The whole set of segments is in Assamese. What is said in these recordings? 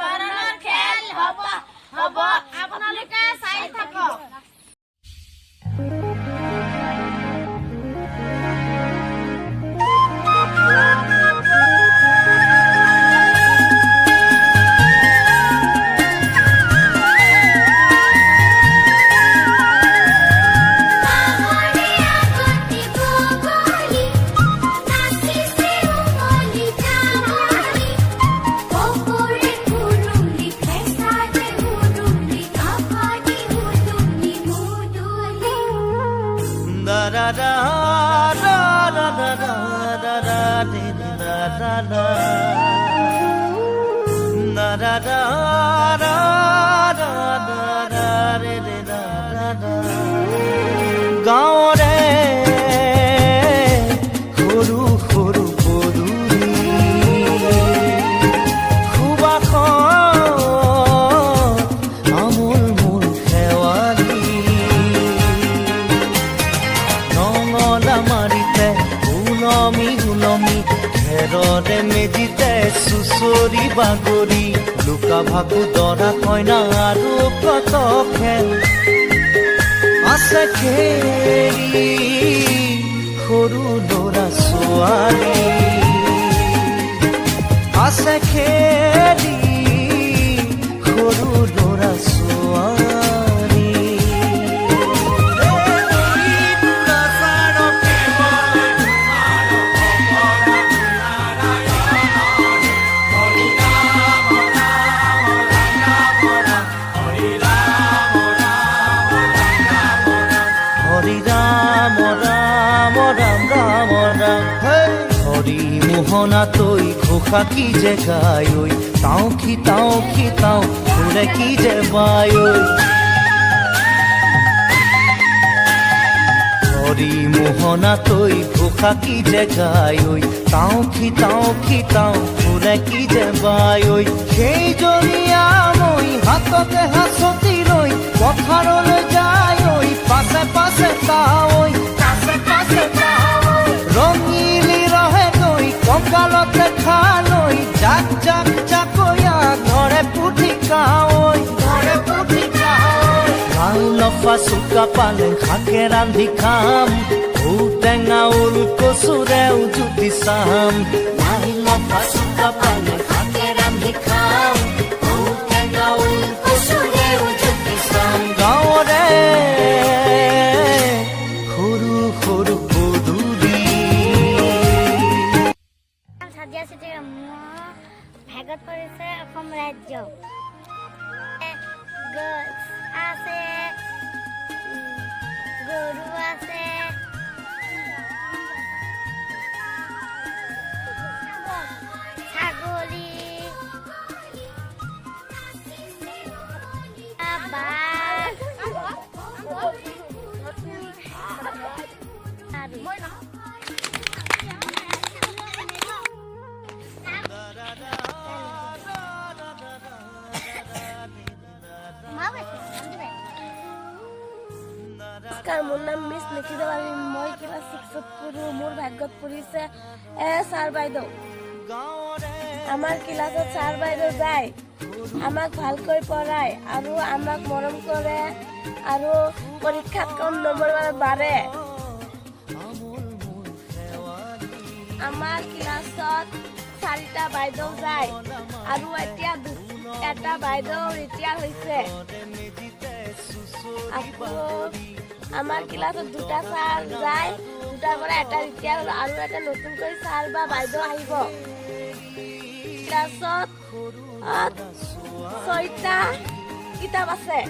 ধৰণৰ খেল হ'ব আপোনালোকে চাই থাকক। da da da da da da da da da da da da da da da গাঁৱৰে সৰু সৰু পদূলি সুবাসত আমোল মোল শেৱালি নঙলা মাৰিতে উলমি উলমি ঘেৰৰে মেজিতে চুচৰি বাগৰি লুকা ভাকু দৰা কইনা আৰু কত খেল আছে খেলি সৰু ল'ৰা ছোৱালী আছে খেলি সৰু ল'ৰা ছোৱালী মোহনা তৈ ঘোষা কি যে গায় ঐ তাও ফুলে কি যে বায় ঐ হরি মোহনা তৈ ঘোষা কি যে গায় ঐ তাও ফুলে কি যে বায় ঐ সেই জনীয়া মই হাততে হাঁচতি লৈ পথাৰলৈ যায় ঐ পাছে পাছে তাৱৈ ৰঙিলি ৰহে গৈ কঁকালতে খালৈ জাক জাক জাকৈয়া ঘৰে পুঠি কাৱৈ ভাল লফা চুকা পালে শাকে ৰান্ধি খাম ঔটেঙা ওল কচুৰেও জুতি চাম ভাল লফা চুকা পালে শাকে ৰান্ধি খাম ঔটেঙা ওল কচুৰেও জুতি চাম গাঁৱৰে সৰু সৰু ভাগত পৰিছে অসম ৰাজ্য আছে গৰু আছে ছাগলী মোৰ নাম মিছ নিকিতা বাৰী মই ক্লাছ 6ত পঢ়ো মোৰ ভাগ্যত পৰিছে ছাৰ বাইদেউ আমাৰ ক্লাছত ছাৰ বাইদেউ যায় আমাক ভালকৈ পঢ়ায় আৰু আমাক মৰম কৰে আৰু পৰীক্ষাত কম নম্বৰ বাঢ়ে আমাৰ ক্লাছত 4টা বাইদেউ যায় আৰু এতিয়া এটা বাইদেউ ৰিটায়াৰ হৈছে আমার ক্লাসত 2টা স্যার যায় 2টার পরে এটা রিটায়ার হলো আর একটা নতুন করে স্যার বা বাইদেউ আহিব ক্লাসত 6টা কিতাপ আছে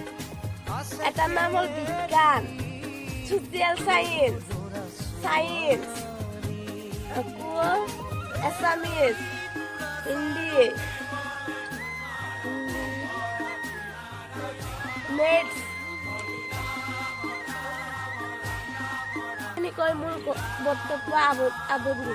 এটার নাম হল বিজ্ঞান সোশিয়াল সায়েন্স এসামিস হিন্দি মেথস মোৰ বক্তব্য আবদ্ধ